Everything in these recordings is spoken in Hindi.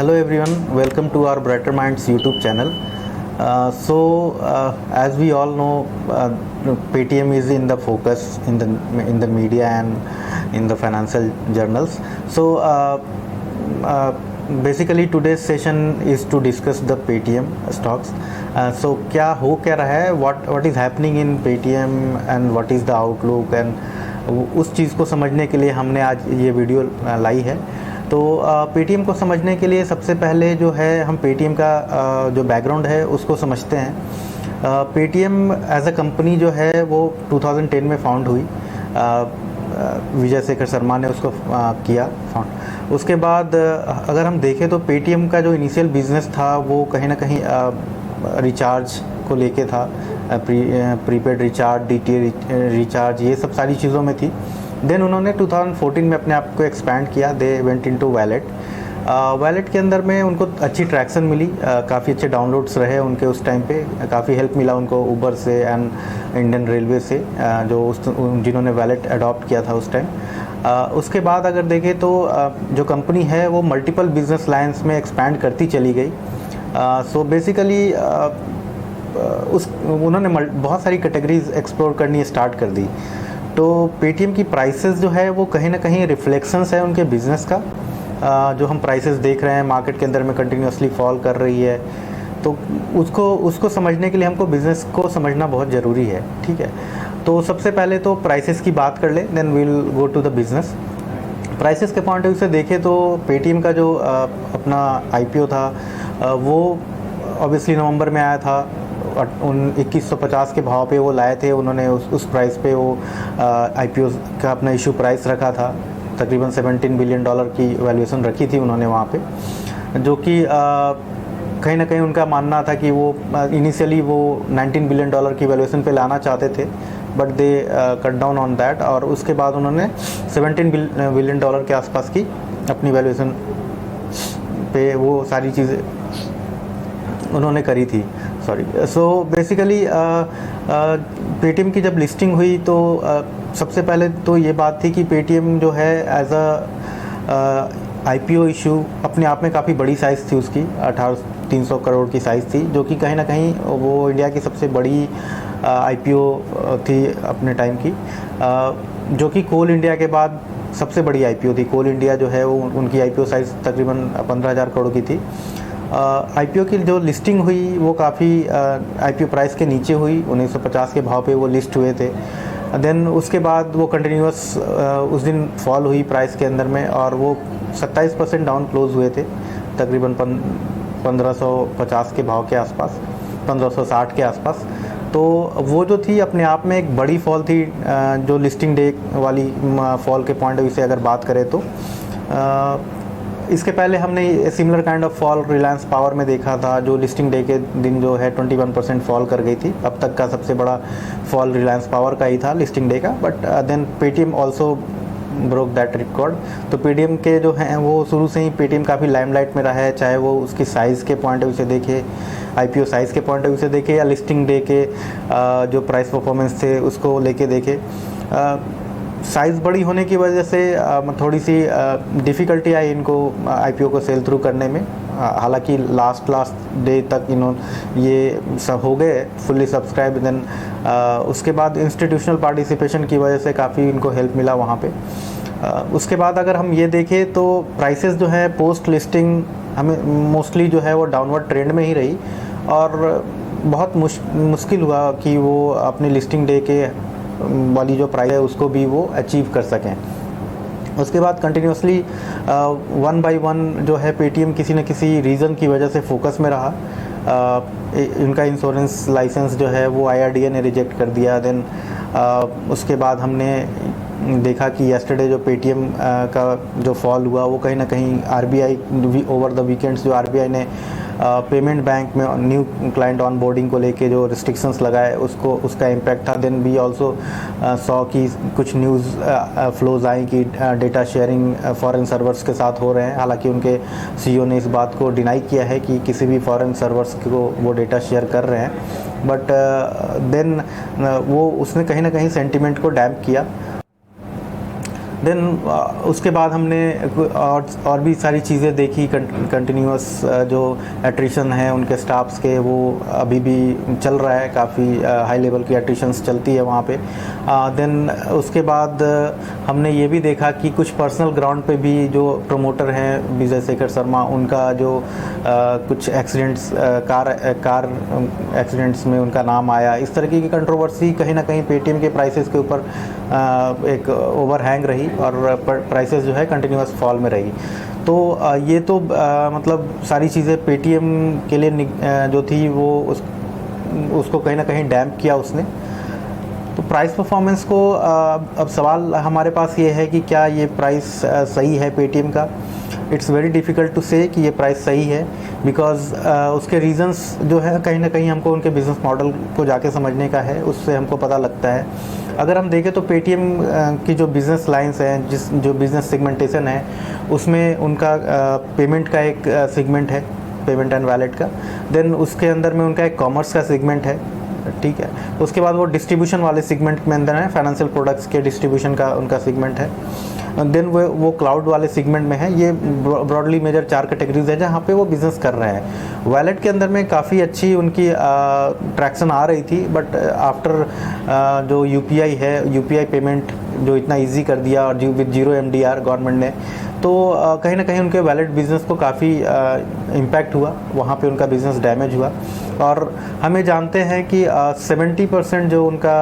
Hello everyone, welcome to our Brighter Minds YouTube channel. As we all know, Paytm is in the focus in the media and in the financial journals. Basically today's session is to discuss the Paytm stocks. क्या हो क्या रहा है, what is happening in Paytm and what is the outlook, and उस चीज़ को समझने के लिए हमने आज ये वीडियो लाई है। तो पेटीएम को समझने के लिए सबसे पहले जो है हम पेटीएम का जो बैकग्राउंड है उसको समझते हैं। पेटीएम एज अ कंपनी जो है वो 2010 में फाउंड हुई। विजय शेखर शर्मा ने उसको किया फाउंड। उसके बाद अगर हम देखें तो पेटीएम का जो इनिशियल बिजनेस था वो कहीं ना कहीं रिचार्ज को लेके था, प्रीपेड रिचार्ज, डीटीएच रिचार्ज, ये सब सारी चीज़ों में थी। देन उन्होंने 2014 में अपने आप को एक्सपैंड किया। They went into wallet. Wallet के अंदर में उनको अच्छी ट्रैक्शन मिली, काफ़ी अच्छे डाउनलोड्स रहे उनके उस टाइम पे, काफ़ी हेल्प मिला उनको ऊबर से एंड इंडियन रेलवे से, जिन्होंने वैलेट अडॉप्ट किया था उस टाइम। उसके बाद अगर देखें तो जो कंपनी है वो मल्टीपल बिजनेस लाइन्स में एक्सपैंड करती चली गई। सो बेसिकली उन्होंने बहुत सारी कैटेगरीज एक्सप्लोर करनी स्टार्ट कर दी। तो पेटीएम की प्राइसेस जो है वो कहीं ना कहीं रिफ्लेक्शंस है उनके बिज़नेस का। जो हम प्राइसेस देख रहे हैं मार्केट के अंदर में कंटिन्यूसली फॉल कर रही है, तो उसको समझने के लिए हमको बिज़नेस को समझना बहुत ज़रूरी है। ठीक है, तो सबसे पहले तो प्राइसेस की बात कर लें, then we'll go to the business. Prices के पॉइंट ऑफ व्यू से देखें तो पेटीएम का जो अपना आईपीओ था वो ऑब्वियसली नवंबर में आया था। 2150 के भाव पे वो लाए थे उन्होंने। उस प्राइस पे वो आईपीओ का अपना इशू प्राइस रखा था। तकरीबन $17 बिलियन की वैल्यूएशन रखी थी उन्होंने वहाँ पे, जो कि कहीं ना कहीं उनका मानना था कि वो इनिशियली वो $19 बिलियन की वैल्यूएशन पे लाना चाहते थे, but they cut down on that. और उसके बाद उन्होंने $17 बिलियन के आसपास की अपनी वैल्यूएशन पे वो सारी चीज़ें उन्होंने करी थी। सो बेसिकली पेटीएम की जब लिस्टिंग हुई तो सबसे पहले तो ये बात थी कि पेटीएम जो है एज अ आईपीओ इशू अपने आप में काफ़ी बड़ी साइज़ थी उसकी, 300 करोड़ की साइज़ थी, जो कि कहीं ना कहीं वो इंडिया की सबसे बड़ी आईपीओ थी अपने टाइम की, जो कि कोल इंडिया के बाद सबसे बड़ी आईपीओ थी। कोल इंडिया जो है वो उनकी आईपीओ साइज़ तकरीबन 15,000 करोड़ की थी। आईपीओ की जो लिस्टिंग हुई वो काफ़ी आईपीओ प्राइस के नीचे हुई, 1950 के भाव पे वो लिस्ट हुए थे। देन उसके बाद वो कंटिन्यूस उस दिन फॉल हुई प्राइस के अंदर में, और वो 27% डाउन क्लोज हुए थे, तकरीबन 1550 के भाव के आसपास, 1560 के आसपास। तो वो जो थी अपने आप में एक बड़ी फॉल थी, जो लिस्टिंग डे वाली फॉल के पॉइंट ऑफ व्यू से अगर बात करें तो। इसके पहले हमने similar kind of fall Reliance power में देखा था, जो लिस्टिंग डे के दिन जो है 21% फॉल कर गई थी। अब तक का सबसे बड़ा फॉल रिलायंस पावर का ही था लिस्टिंग डे का, but then Paytm also broke that record. तो पेटीएम के जो हैं वो शुरू से ही पेटीएम काफ़ी लाइमलाइट में रहा है, चाहे वो उसकी साइज़ के पॉइंट ऑफ व्यू से देखे, आईपीओ साइज़ के पॉइंट ऑफ व्यू से देखे, या लिस्टिंग डे के जो प्राइस परफॉर्मेंस थे उसको लेके देखे। साइज़ बड़ी होने की वजह से थोड़ी सी डिफ़िकल्टी आई इनको आईपीओ को सेल थ्रू करने में। हालांकि लास्ट डे तक ये सब हो गए फुल्ली सब्सक्राइब। देन उसके बाद इंस्टीट्यूशनल पार्टिसिपेशन की वजह से काफ़ी इनको हेल्प मिला वहाँ पे। उसके बाद अगर हम ये देखें तो प्राइसेस जो है पोस्ट लिस्टिंग हमें मोस्टली जो है वो डाउनवर्ड ट्रेंड में ही रही, और बहुत मुश्किल हुआ कि वो अपनी लिस्टिंग डे के वाली जो प्राइस है उसको भी वो अचीव कर सकें। उसके बाद कंटिन्यूसली 1 बाय 1 जो है पेटीएम किसी न किसी रीज़न की वजह से फोकस में रहा। इनका इंश्योरेंस लाइसेंस जो है वो IRDA ने रिजेक्ट कर दिया। देन उसके बाद हमने देखा कि येस्टरडे जो पेटीएम का जो फॉल हुआ वो कहीं ना कहीं RBI ओवर द वीकेंड्स जो RBI ने पेमेंट बैंक में न्यू क्लाइंट ऑन बोर्डिंग को लेके जो रिस्ट्रिक्शंस लगाए उसका इम्पैक्ट था। देन वी ऑल्सो सॉ कि कुछ न्यूज़ फ्लोज आई कि डेटा शेयरिंग फॉरेन सर्वर्स के साथ हो रहे हैं। हालांकि उनके CEO ने इस बात को डिनाई किया है कि किसी भी फॉरेन सर्वर्स को वो डेटा शेयर कर रहे हैं, बट देन वो उसने कहीं ना कहीं सेंटिमेंट को डैम्प किया। देन उसके बाद हमने और भी सारी चीज़ें देखी। कंटिन्यूअस जो एट्रिशन है उनके स्टाफ्स के, वो अभी भी चल रहा है, काफ़ी हाई लेवल की एट्रिशंस चलती है वहाँ पे। देन उसके बाद हमने ये भी देखा कि कुछ पर्सनल ग्राउंड पे भी जो प्रमोटर हैं विजय शेखर शर्मा, उनका जो कुछ एक्सीडेंट्स, कार एक्सीडेंट्स में उनका नाम आया। इस तरीके की कंट्रोवर्सी कहीं ना कहीं पेटीएम के प्राइसेस के ऊपर एक ओवरहैंग रही और प्राइसेस जो है कंटिन्यूअस फॉल में रही। तो ये तो मतलब सारी चीज़ें पेटीएम के लिए जो थी वो उसको कहीं ना कहीं डैम्प किया उसने। तो प्राइस परफॉर्मेंस को अब सवाल हमारे पास ये है कि क्या ये प्राइस सही है पेटीएम का। It's very difficult to say कि ये प्राइस सही है, बिकॉज़ उसके रीज़न्स जो है कहीं ना कहीं हमको उनके बिज़नेस मॉडल को जाके समझने का है, उससे हमको पता लगता है। अगर हम देखें तो पेटीएम की जो बिज़नेस लाइंस हैं, जो बिज़नेस सेगमेंटेशन है, उसमें उनका पेमेंट का एक सेगमेंट है, पेमेंट एंड वैलेट का। देन उसके अंदर में उनका एक कॉमर्स का सेगमेंट है, ठीक है। उसके बाद वो डिस्ट्रीब्यूशन वाले सेगमेंट में अंदर है, फाइनेंशियल प्रोडक्ट्स के डिस्ट्रीब्यूशन का उनका सेगमेंट है। देन वो क्लाउड वाले सेगमेंट में है। ये ब्रॉडली मेजर 4 कैटेगरीज है जहाँ पे वो बिज़नेस कर रहे हैं। वैलेट के अंदर में काफ़ी अच्छी उनकी ट्रैक्शन आ रही थी, बट आफ्टर जो यूपीआई है, यूपीआई पेमेंट जो इतना इजी कर दिया और विद 0 MDR गवर्नमेंट ने, तो कहीं ना कहीं उनके वैलेट बिज़नेस को काफ़ी इम्पैक्ट हुआ, वहाँ पे उनका बिज़नेस डैमेज हुआ। और हमें जानते हैं कि 70% जो उनका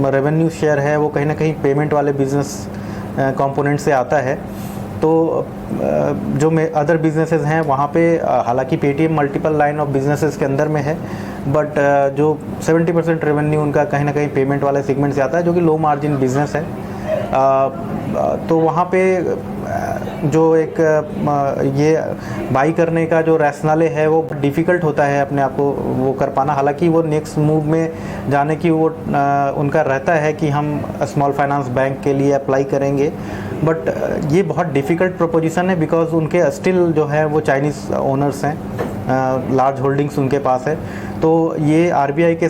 रेवेन्यू शेयर है वो कहीं ना कहीं पेमेंट वाले बिज़नेस कंपोनेंट से आता है। तो जो अदर बिजनेसेस हैं वहाँ पे हालांकि Paytm multiple line of businesses के अंदर में है, बट जो 70% रेवेन्यू उनका कहीं ना कहीं पेमेंट वाले सेगमेंट से आता है, जो कि लो मार्जिन बिजनेस है। तो वहाँ पे जो एक ये बाई करने का जो रैशनले है वो डिफ़िकल्ट होता है अपने आप को वो कर पाना। हालांकि वो नेक्स्ट मूव में जाने की वो उनका रहता है कि हम स्मॉल फाइनेंस बैंक के लिए अप्लाई करेंगे, बट ये बहुत डिफ़िकल्ट प्रोपोजिशन है, बिकॉज उनके स्टिल जो है वो चाइनीज़ ओनर्स हैं, लार्ज होल्डिंग्स उनके पास है। तो ये आरबीआई के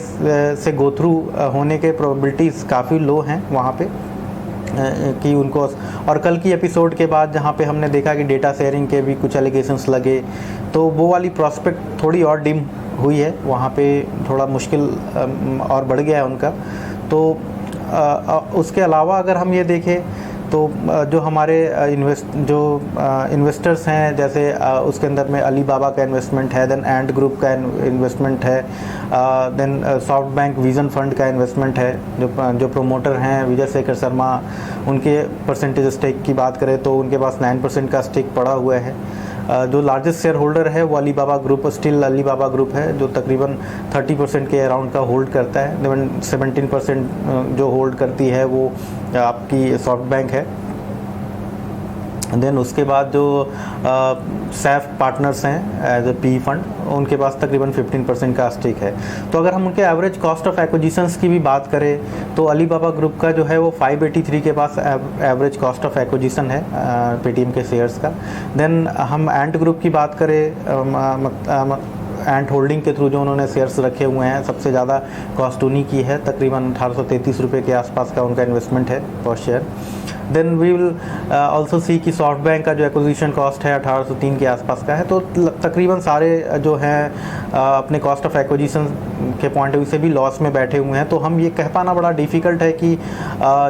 से गो थ्रू होने के प्रोबेबिलिटीज़ काफ़ी लो हैं वहाँ पे कि उनको। और कल की एपिसोड के बाद जहाँ पे हमने देखा कि डेटा शेयरिंग के भी कुछ एलिगेशंस लगे, तो वो वाली प्रोस्पेक्ट थोड़ी और डिम हुई है, वहाँ पे थोड़ा मुश्किल और बढ़ गया है उनका। तो उसके अलावा अगर हम ये देखें तो जो हमारे इन्वेस्टर्स हैं, जैसे उसके अंदर में अली बाबा का इन्वेस्टमेंट है, देन एंड ग्रुप का इन्वेस्टमेंट है, then SoftBank Vision Fund का इन्वेस्टमेंट है। जो प्रोमोटर हैं विजय शेखर शर्मा, उनके परसेंटेज स्टेक की बात करें तो उनके पास 9% का स्टेक पड़ा हुआ है। जो लार्जेस्ट शेयर होल्डर है वो अली बाबा ग्रुप, स्टिल अली बाबा ग्रुप है, जो तकरीबन 30% के अराउंड का होल्ड करता है। 17% जो होल्ड करती है वो आपकी सॉफ्ट बैंक है। देन उसके बाद जो सैफ पार्टनर्स हैं एज ए पी फंड, उनके पास तकरीबन 15% का स्टेक है। तो अगर हम उनके एवरेज कॉस्ट ऑफ एक्विजिशंस की भी बात करें तो अली बाबा ग्रुप का जो है वो 583 के पास एवरेज कॉस्ट ऑफ एक्विजिशन है पेटीएम के शेयर्स का। देन हम एंट ग्रुप की बात करें, एंट होल्डिंग के थ्रू जो उन्होंने शेयर्स रखे हुए हैं, सबसे ज़्यादा कॉस्ट उन्हीं की है, तकरीबन 1833 रुपये के आसपास का उनका इन्वेस्टमेंट है पर share. Then we will also see कि सॉफ्ट बैंक का जो एक्विजिशन कॉस्ट है 1803 के आसपास का है। तो तकरीबन सारे जो हैं अपने कॉस्ट ऑफ एक्विजिशन के पॉइंट ऑफ व्यू से भी लॉस में बैठे हुए हैं। तो हम ये कह पाना बड़ा डिफ़िकल्ट है कि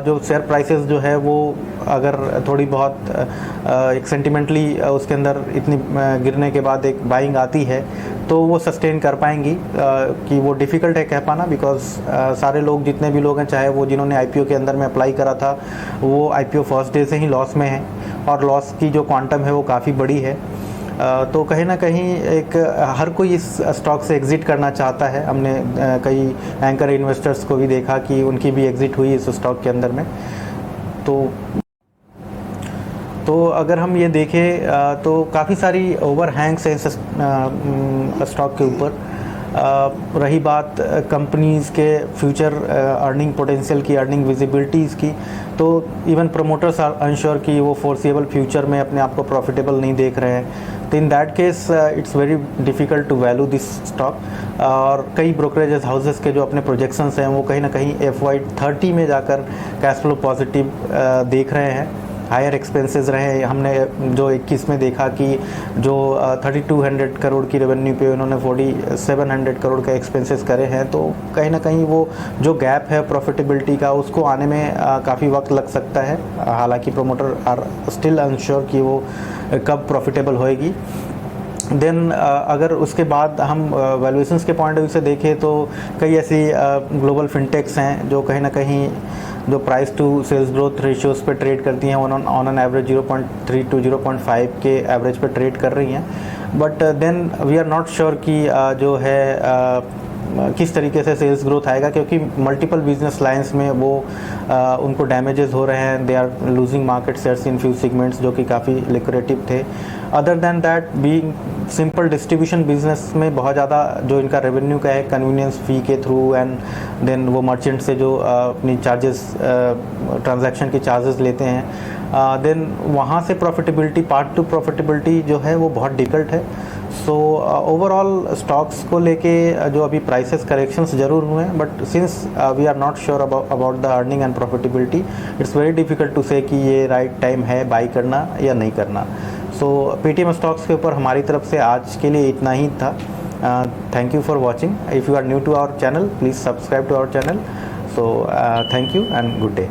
जो शेयर प्राइसेस जो है वो अगर थोड़ी बहुत एक सेंटिमेंटली उसके अंदर इतनी गिरने के बाद एक बाइंग आती है तो वो सस्टेन कर पाएंगी, कि वो डिफ़िकल्ट है कह पाना, बिकॉज सारे लोग, जितने भी लोग हैं, चाहे वो जिन्होंने आईपीओ के अंदर में अप्लाई करा था, वो आईपीओ फर्स्ट डे से ही लॉस में है और लॉस की जो क्वांटम है वो काफ़ी बड़ी है। तो कहीं ना कहीं एक हर कोई इस स्टॉक से एग्ज़िट करना चाहता है। हमने कई एंकर इन्वेस्टर्स को भी देखा कि उनकी भी एग्ज़िट हुई इस स्टॉक के अंदर में। तो अगर हम ये देखें तो काफ़ी सारी ओवरहैंग्स हैं स्टॉक के ऊपर। रही बात कंपनीज़ के फ्यूचर अर्निंग पोटेंशियल की, अर्निंग विजिबिलिटीज़ की, तो इवन प्रमोटर्स आर अनश्योर कि वो फोर्सिएबल फ्यूचर में अपने आप को प्रॉफिटेबल नहीं देख रहे हैं। तो in that case it's very difficult to value this stock. और कई ब्रोकरेज हाउसेस के जो अपने प्रोजेक्शंस हैं वो कहीं ना कहीं FY30 में जाकर कैश फ्लो पॉजिटिव देख रहे हैं। हायर एक्सपेंसेस रहे। हमने जो 21 में देखा कि जो 3200 करोड़ की रेवेन्यू पे उन्होंने 4700 करोड़ का एक्सपेंसेस करे हैं, तो कहीं ना कहीं वो जो गैप है प्रॉफिटेबिलिटी का उसको आने में काफ़ी वक्त लग सकता है। हालांकि प्रोमोटर आर स्टिल अनश्योर कि वो कब प्रॉफिटेबल होएगी। देन अगर उसके बाद हम वैल्यूएशंस के पॉइंट ऑफ व्यू से देखें तो कई ऐसी ग्लोबल फिनटेक्स हैं जो कहीं ना कहीं जो price to sales growth ratios पे ट्रेड करती हैं, ऑन एन एवरेज 0.3 to 0.5 के एवरेज पे ट्रेड कर रही हैं। But then we are not sure कि जो है किस तरीके से सेल्स ग्रोथ आएगा, क्योंकि मल्टीपल बिजनेस लाइंस में वो उनको डैमेजेस हो रहे हैं। They are losing market shares in few segments जो कि काफ़ी लिक्रेटिव थे। Other than that being simple distribution business में बहुत ज़्यादा जो इनका रेवेन्यू का है कन्वीनियंस फ़ी के थ्रू, एंड देन वो मर्चेंट से जो अपनी चार्जेस ट्रांजैक्शन के चार्जेस लेते हैं, देन वहाँ से प्रॉफिटेबिलिटी, पार्ट टू प्रॉफिटेबिलिटी जो है वो बहुत डिफ़िकल्ट है। सो ओवरऑल स्टॉक्स को लेके जो अभी प्राइसेस करेक्शंस ज़रूर हुए हैं, but since we are not sure about the earning and profitability, it's very difficult to say कि ये राइट टाइम है बाई करना या नहीं करना। सो पेटीएम स्टॉक्स के ऊपर हमारी तरफ से आज के लिए इतना ही था। Thank you for watching. If you are new to our channel, please subscribe to our channel. So thank you and good day.